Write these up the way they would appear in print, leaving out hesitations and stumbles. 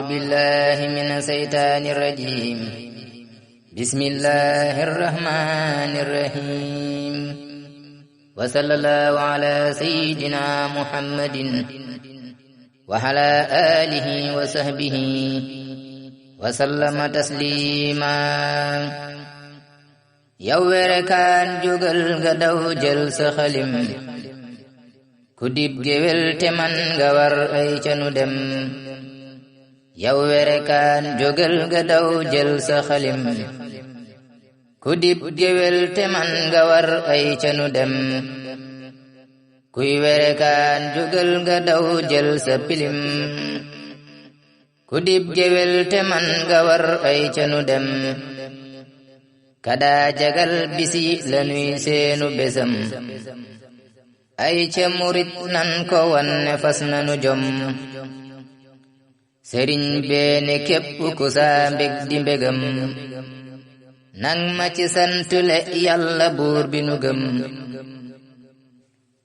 أعوذ بالله من الشيطان الرجيم بسم الله الرحمن الرحيم وصلى الله على سيدنا محمد وعلى آله وصحبه وسلم تسليما yow werekaan jógal nga daw jël sa xalim ku dib géwél te man nga war ay ca nu dem yow werekaan jógal nga daw jël sa xalim ku dib géwél te man nga war ay ca nu dem kuy werekaan jógal nga daw jël sa pilim ku dib géwél te man nga war ay ca nu dem kada jagal bisi lanuy seenu besam ay ca murit nan ko wanne fas nanu jom sëriñ beene képp ku saa mbég di mbégam nang ma ci santule yàlla buur bi nu gëm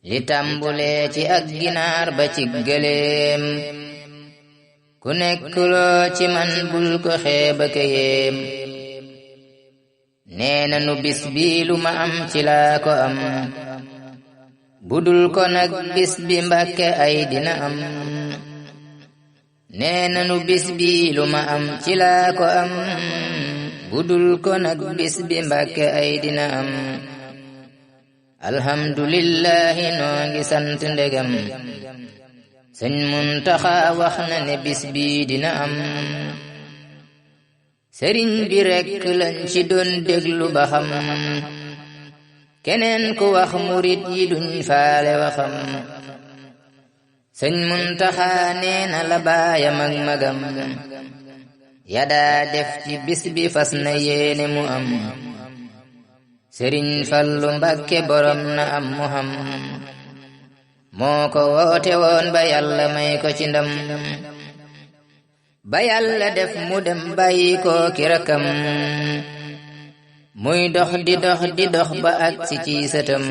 li tàmbulee ci ak ginaar ba ci gëléem ku nekkuloo ci man bul ko xeeba ka yéem neena nu bis bi lu ma am ci laa ko am budul ko nag bis bi mbàkke ay dina am neena nu bis bi lu ma am ci laa ko am budul ko nag bis bi mbàkke ay dina am alhamdulillahi noo ngi sant ndegam sëñ Muntaxa wax na ne bis bi dina am sëriñ bi rekk lañ ci doon déglu ba xam keneen ku wax murit yi duñ faale waxam sëñ Muntaxa nee na la baayam ak magam ya daa def ci bis bi fas na yéene mu am sëriñ Fallu Mbàkke borom na am mu xam moo ko woote woon ba yàlla may ko ci ndam ba yàlla def mu dem bàyyi ko ki rakam muy dox di dox ba ak si ci sëtam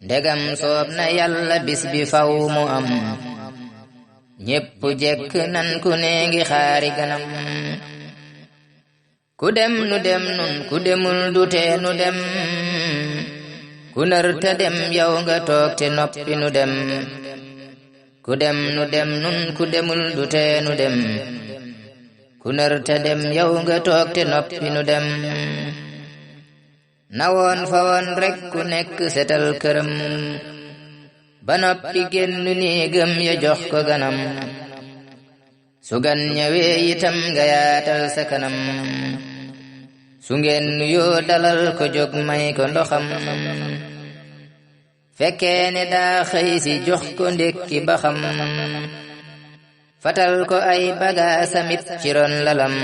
ndegam soob na yàlla bis bi faw mu am ñépp jekk nan ku ne ngi xaari ganam ku dem nu dem nun ku demul du tee nu dem ku nar te dem yow nga toog te noppi nu dem ku dem nu dem nun ku demul du tee nu dem ku nar te dem yow nga toog te noppi nu dem nawoon fa woon rek ku nekk setal këram ba noppi génn néegam ya jox ko ganam su gan ñëwee itam nga yaatal sa kanam su ngeen nuyoo dalal ko jóg may ko ndoxam fekkee ne daa xëy si jox ko ndékki ba xam fatal ko ay bagaasamit ci ron lalam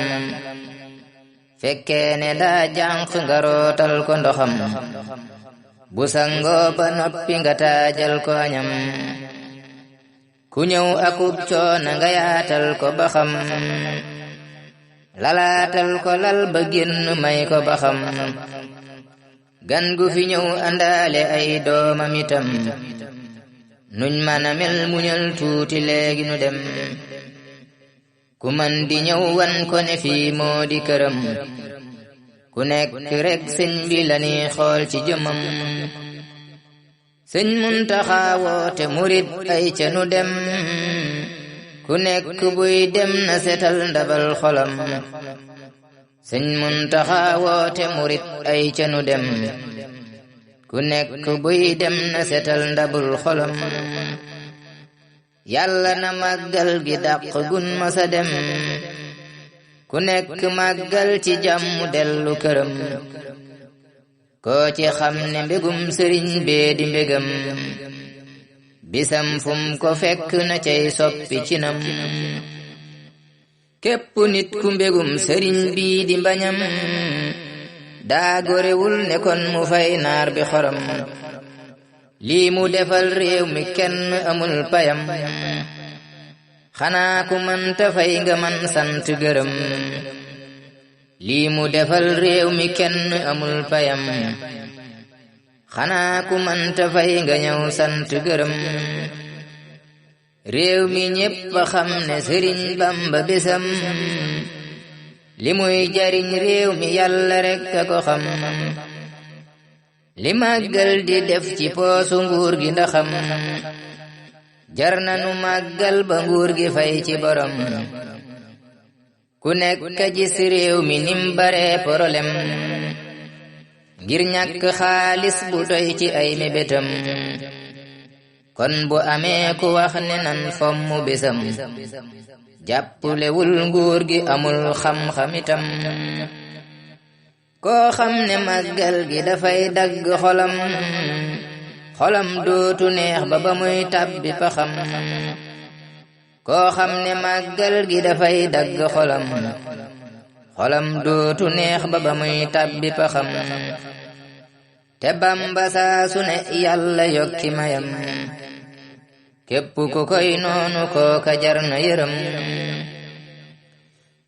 fekkee ne daa jànq nga rootal ko ndoxam bu sangoo ba noppi nga taajal ko añam ku ñëw akub coona nga yaatal ko ba xam lalaatal ko lal ba génn may ko ba xam gan gu fi ñëw àndaale ay doomam itam nuñ mën a mel muñal tuuti léegi nu dem ku man di ñëw wan ko ne fii moo di këram ku nekk rek sëñ bi la ni xool ci jëmam sëñ Muntaxa woote murit ay ca nu dem ku nekk buy dem na setal ndabal xolam sëñ Muntaxa woote murit ay ca nu dem ku nekk buy dem na setal ndabul xolam yàlla na màggal gi dàq gun masa dem ku nekk màggal ci jàmm dellu këram koo ci xam ne mbégum sëriñ bee di mbégam bisam fum ko fekk na cay soppi ci nam képp nit ku mbégum sëriñ bii di mbañam daa gorewul ne kon mu fay naar bi xorom lii mu defal réew mi kenn amul payam xanaa ku mënta fay nga man sant gërëm lii mu defal réew mi kenn amul payam xanaa ku mënta fay nga ñëw sant gërëm réew mi ñépp xam ne Sëriñ Bamba bésam li muy jariñ réew mi Yàlla rekk a ko xam li màggal di def ci poosu nguur gi ndaxam jar na nu màggal ba nguur gi fay ci borom ku nekk gis réew mi nim bare problème ngir ñàkk xaalis bu doy ci ay mébétam kon bu amee ku wax ne nan fomm bésam jàppulewul nguur gi amul xam-xamitam koo xam ne màggal gi dafay dagg xolam dootu neex ba muy tàbbi paxam koo xam ne màggal gi dafay dagg xolam dootu neex ba muy tàbbi paxam te Bamba saa su ne Yàlla yokki mayam képp ku koy noonu kooka jar na yërëm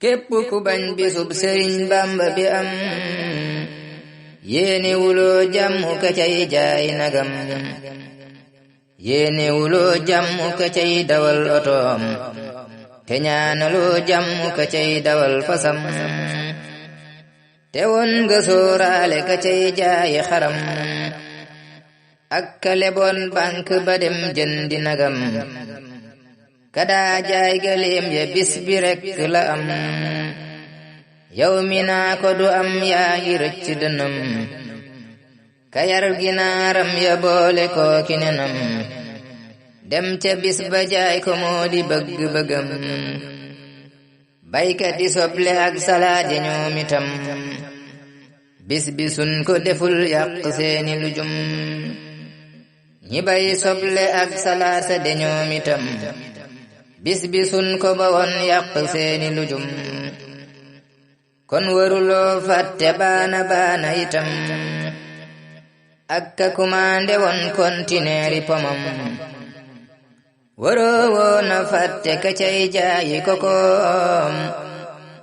képp ku bañ bisub Sëriñ Bamba bi am yéene wuloo jàmm ka cay jaay nagam yéene wuloo jàmm ka cay dawal otoom te ñaanaloo jàmm ka cay dawal fasam te won nga sóoraale ka cay jaay xaram ak ka leboon banque ba dem jëndi nagam kadaa jaay galeem ya bis bi rekk la am yow mi naa ko du am yaa ngi rëcc dënam ka yar ginaaram ya boole kooki nenam dem ca bis ba jaay ko moo di bëgg-bëggam baykat di soble ak salaat ya ñoom itam bis bi sun ko deful yàq seeni lujum ñi bay soble ak salaat sa de ñoom itam bis bi sun ko ba woon yàq seeni lujum kon waruloo fàtte baana itam ak ka kumande woon kontineeri pomam waroo woona fàtte ka cay jaayi kokoom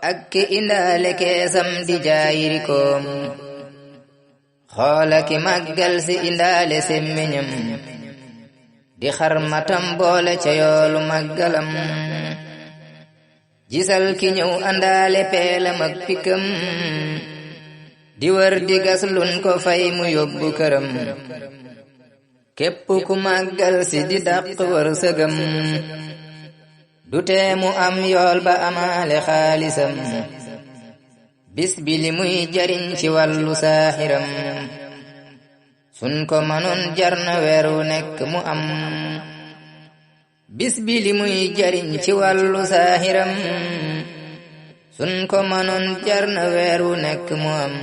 ak ki indaale keesam di jaayiri koom xoola ki màggal si indaale semmiñam di xar matam boole ca yoolu màggalam gisal ki ñëw àndaale peelam ak pikkam di wër di gas lun ko fay mu yóbbu këram képp ku màggal si di dàq wër sëgam du tee mu am yool ba amaale xaalisam bis bi li muy jariñ ci wàllu saaxiram sun ko manoon jar na weer wu nekk mu am bis bi li muy jariñ ci wàllu saaxiram sun ko manoon jar na weer wu nekk mu am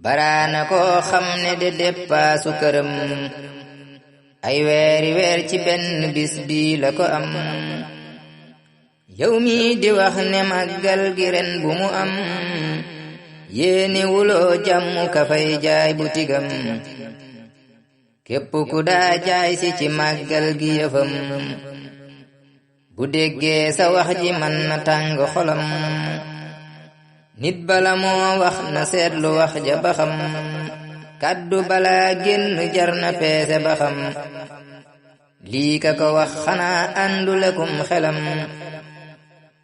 baraana koo xam ne de déppaasu këram ay weeri weer ci benn bis bi la ko am yow mi di wax ne màggal gi ren bu mu am yéene wuloo jàmm ka fay jaay bu tigam képp ku daa jaay si ci màggal gi yëfam bu déggee sa wax ji man na tàng xolam nit bala moo wax na seetlu wax ja ba xam kàddu bala génn jar na peese ba xam lii ka ko wax xanaa àndulakum xelam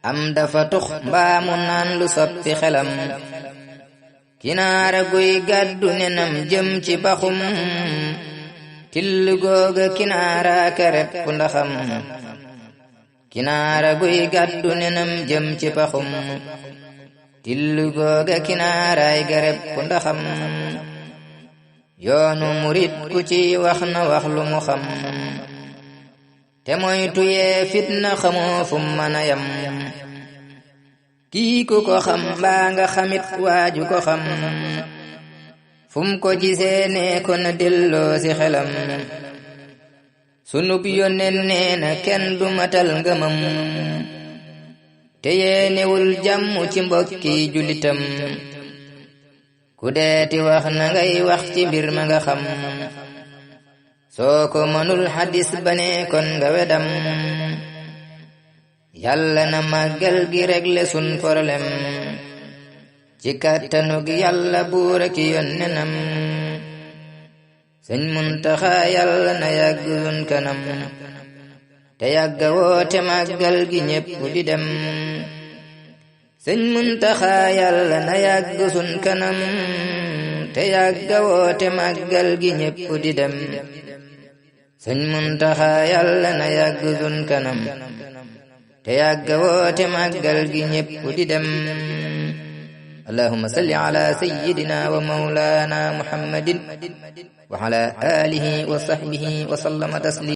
am dafa tux mbaamu naan lu soppi xelam kinaara guy gàddu nenam jëm ci baxum till googa kinaara ka repp ndaxam kinaara guy gàddu nenam jëm ci baxum till googa kinaaraay ga repp ndaxam yoonu murit ku ci wax na wax lu mu xam te mooy tuyee fitna xamoo fu mën a yam kii ku ko xam mbaa nga xamit waaju ko xam fum ko gisee nee ko na delloo si xelam sunub yónneen nee na kenn du matal ngëmam te yéenewul jàmm ci mbokki julitam ku deeti wax na ngay wax ci mbir ma nga xam soo ko mënul xadis ba ne kon nga wedam yàlla na màggal gi réglé sun problème ci kàttanug yàlla buur ak yónnenam sëñ Muntaxa yàlla na yàgg sun kanam te yàgga woote màggal gi ñépp di dem sëñ Muntaxa yàlla na yàgg sun kanam te yàgga woote màggal gi ñépp di dem sëñ Muntaxa yàlla na yàgg sun kanam te yàgga woote màggal gi ñépp di dem allahumma salli ala sayyidina wa mawlana muhammadin wa ala alihi wa sahbihi wa sallama taslima